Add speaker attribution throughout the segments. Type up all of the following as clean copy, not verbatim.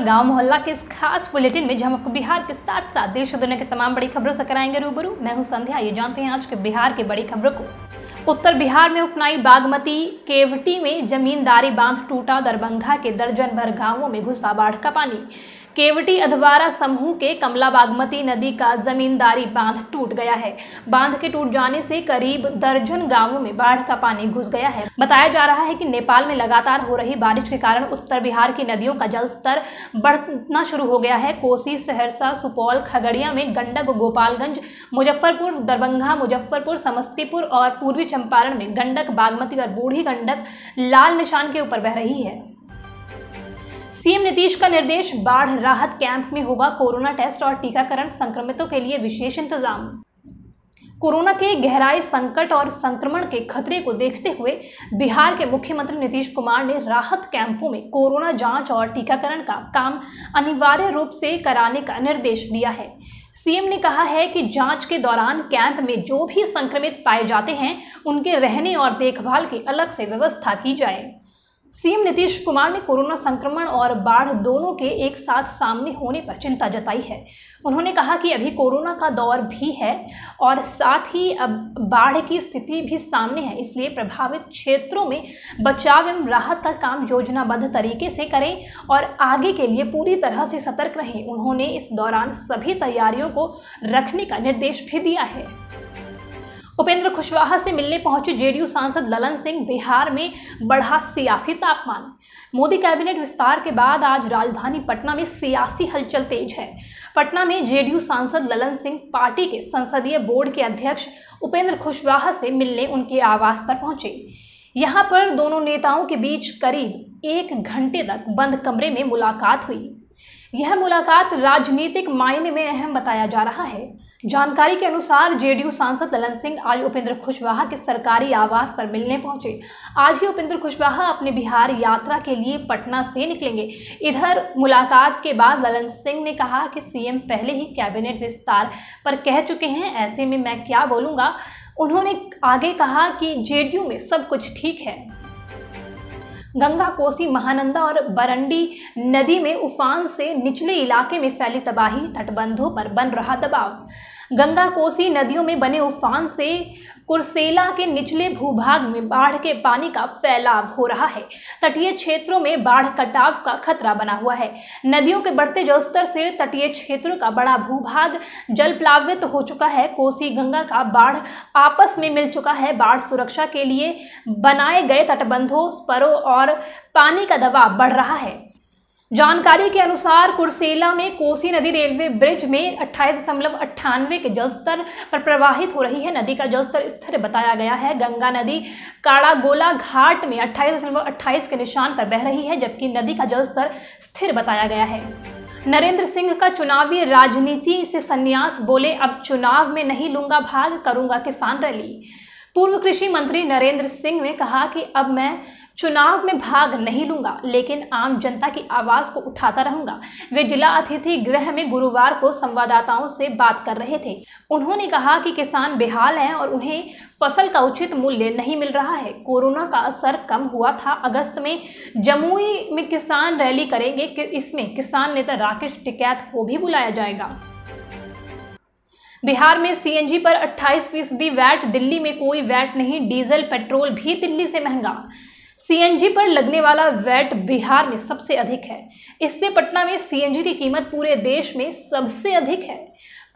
Speaker 1: गांव मोहल्ला के इस खास बुलेटिन में हम आपको बिहार के साथ साथ देश और दुनिया के तमाम बड़ी खबरों से कराएंगे रूबरू। मैं हूं संध्या। ये जानते हैं आज के बिहार की बड़ी खबरों को। उत्तर बिहार में उफनाई बागमती केवटी में जमींदारी बांध टूटा। दरभंगा के दर्जन भर गांवों में घुसा बाढ़ का पानी। केवटी अधवारा समूह के कमला बागमती नदी का जमींदारी बांध टूट गया है। बांध के टूट जाने से करीब दर्जन गांवों में बाढ़ का पानी घुस गया है। बताया जा रहा है कि नेपाल में लगातार हो रही बारिश के कारण उत्तर बिहार की नदियों का जलस्तर बढ़ना शुरू हो गया है। कोसी, सहरसा, सुपौल, खगड़िया में गंडक, गोपालगंज, मुजफ्फरपुर, दरभंगा, मुजफ्फरपुर, समस्तीपुर और पूर्वी चंपारण में गंडक, बागमती और बूढ़ी गंडक लाल निशान के ऊपर बह रही है। सीएम नीतीश का निर्देश, बाढ़ राहत कैंप में होगा कोरोना टेस्ट और टीकाकरण। संक्रमितों के लिए विशेष इंतजाम। कोरोना के गहराई संकट और संक्रमण के खतरे को देखते हुए बिहार के मुख्यमंत्री नीतीश कुमार ने राहत कैंपों में कोरोना जांच और टीकाकरण का काम अनिवार्य रूप से कराने का निर्देश दिया है। सीएम ने कहा है कि जांच के दौरान कैंप में जो भी संक्रमित पाए जाते हैं उनके रहने और देखभाल की अलग से व्यवस्था की जाए। सीएम नीतीश कुमार ने कोरोना संक्रमण और बाढ़ दोनों के एक साथ सामने होने पर चिंता जताई है। उन्होंने कहा कि अभी कोरोना का दौर भी है और साथ ही अब बाढ़ की स्थिति भी सामने है, इसलिए प्रभावित क्षेत्रों में बचाव एवं राहत का काम योजनाबद्ध तरीके से करें और आगे के लिए पूरी तरह से सतर्क रहें। उन्होंने इस दौरान सभी तैयारियों को रखने का निर्देश भी दिया है। उपेंद्र कुशवाहा से मिलने पहुंचे जेडीयू सांसद ललन सिंह। बिहार में बढ़ा सियासी तापमान। मोदी कैबिनेट विस्तार के बाद आज राजधानी पटना में सियासी हलचल तेज है। पटना में जेडीयू सांसद ललन सिंह पार्टी के संसदीय बोर्ड के अध्यक्ष उपेंद्र कुशवाहा से मिलने उनके आवास पर पहुंचे। यहां पर दोनों नेताओं के बीच करीब 1 घंटे तक बंद कमरे में मुलाकात हुई। यह मुलाकात राजनीतिक मायने में अहम बताया जा रहा है। जानकारी के अनुसार जेडीयू सांसद ललन सिंह आज उपेंद्र कुशवाहा के सरकारी आवास पर मिलने पहुंचे। आज ही उपेंद्र कुशवाहा अपने बिहार यात्रा के लिए पटना से निकलेंगे। इधर मुलाकात के बाद ललन सिंह ने कहा कि सीएम पहले ही कैबिनेट विस्तार पर कह चुके हैं, ऐसे में मैं क्या बोलूंगा। उन्होंने आगे कहा कि जेडीयू में सब कुछ ठीक है। गंगा, कोसी, महानंदा और बरंडी नदी में उफान से निचले इलाके में फैली तबाही। तटबंधों पर बन रहा दबाव। गंगा, कोसी नदियों में बने उफान से कुर्सेला के निचले भूभाग में बाढ़ के पानी का फैलाव हो रहा है। तटीय क्षेत्रों में बाढ़ कटाव का खतरा बना हुआ है। नदियों के बढ़ते जलस्तर से तटीय क्षेत्रों का बड़ा भूभाग जलप्लावित हो चुका है। कोसी, गंगा का बाढ़ आपस में मिल चुका है। बाढ़ सुरक्षा के लिए बनाए गए तटबंधों, स्परों और पानी का दबाव बढ़ रहा है। जानकारी के अनुसार कुर्सेला में कोसी नदी रेलवे ब्रिज में 28.98 के जलस्तर पर प्रवाहित हो रही है। नदी का जलस्तर स्थिर बताया गया है। गंगा नदी काड़ागोला घाट में 28.28 के निशान पर बह रही है, जबकि नदी का जलस्तर स्थिर बताया गया है। नरेंद्र सिंह का चुनावी राजनीति से संन्यास। बोले, अब चुनाव में नहीं लूंगा भाग, करूंगा किसान रैली। पूर्व कृषि मंत्री नरेंद्र सिंह ने कहा कि अब मैं चुनाव में भाग नहीं लूंगा, लेकिन आम जनता की आवाज को उठाता रहूंगा। वे जिला अतिथि गृह में गुरुवार को संवाददाताओं से बात कर रहे थे। उन्होंने कहा कि किसान बेहाल हैं और उन्हें फसल का उचित मूल्य नहीं मिल रहा है। कोरोना का असर कम हुआ था। अगस्त में जमुई में किसान रैली करेंगे। इसमें किसान नेता राकेश टिकैत को भी बुलाया जाएगा। बिहार में सीएनजी पर 28% वैट। दिल्ली में कोई वैट नहीं। डीजल, पेट्रोल भी दिल्ली से महंगा। सीएनजी पर लगने वाला वैट बिहार में सबसे अधिक है। इससे पटना में सीएनजी की कीमत पूरे देश में सबसे अधिक है।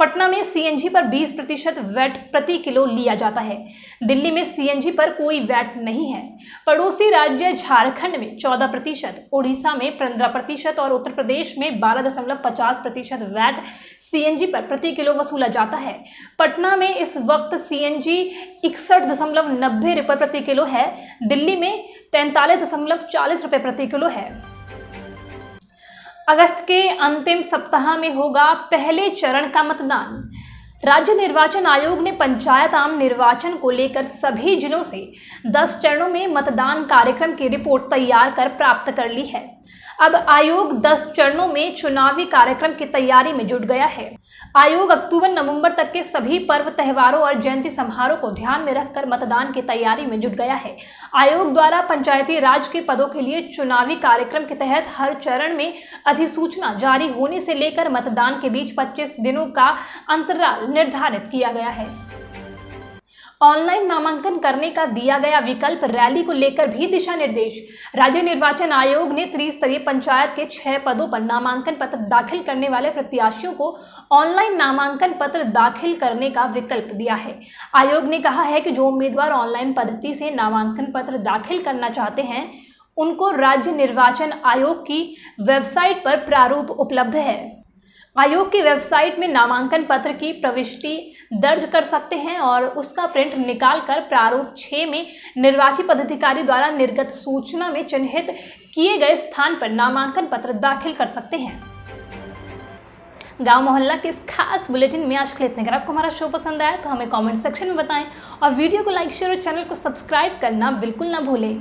Speaker 1: पटना में सीएनजी पर 20% वैट प्रति किलो लिया जाता है। दिल्ली में सीएनजी पर कोई वैट नहीं है। पड़ोसी राज्य झारखंड में 14%, उड़ीसा में 15% और उत्तर प्रदेश में 12.50% वैट सीएनजी पर प्रति किलो वसूला जाता है। पटना में इस वक्त सीएनजी 61.90 रुपये प्रति किलो है। दिल्ली में 43.40 रुपये प्रति किलो है। अगस्त के अंतिम सप्ताह में होगा पहले चरण का मतदान। राज्य निर्वाचन आयोग ने पंचायत आम निर्वाचन को लेकर सभी जिलों से 10 चरणों में मतदान कार्यक्रम की रिपोर्ट तैयार कर प्राप्त कर ली है। अब आयोग 10 चरणों में चुनावी कार्यक्रम की तैयारी में जुट गया है। आयोग अक्टूबर नवंबर तक के सभी पर्व, त्योहारों और जयंती समारोह को ध्यान में रखकर मतदान की तैयारी में जुट गया है। आयोग द्वारा पंचायती राज के पदों के लिए चुनावी कार्यक्रम के तहत हर चरण में अधिसूचना जारी होने से लेकर मतदान के बीच 25 दिनों का अंतराल निर्धारित किया गया है। ऑनलाइन नामांकन करने का दिया गया विकल्प, रैली को लेकर भी दिशा निर्देश। राज्य निर्वाचन आयोग ने त्रिस्तरीय पंचायत के 6 पदों पर नामांकन पत्र दाखिल करने वाले प्रत्याशियों को ऑनलाइन नामांकन पत्र दाखिल करने का विकल्प दिया है। आयोग ने कहा है कि जो उम्मीदवार ऑनलाइन पद्धति से नामांकन पत्र दाखिल करना चाहते हैं, उनको राज्य निर्वाचन आयोग की वेबसाइट पर प्रारूप उपलब्ध है। आयोग की वेबसाइट में नामांकन पत्र की प्रविष्टि दर्ज कर सकते हैं और उसका प्रिंट निकालकर प्रारूप 6 में निर्वाची पदाधिकारी द्वारा निर्गत सूचना में चिन्हित किए गए स्थान पर नामांकन पत्र दाखिल कर सकते हैं। गांव मोहल्ला के इस खास बुलेटिन में आज के लिए इतना। अगर आपको हमारा शो पसंद आया तो हमें कमेंट सेक्शन में बताएं और वीडियो को लाइक, शेयर और चैनल को सब्सक्राइब करना बिल्कुल ना भूलें।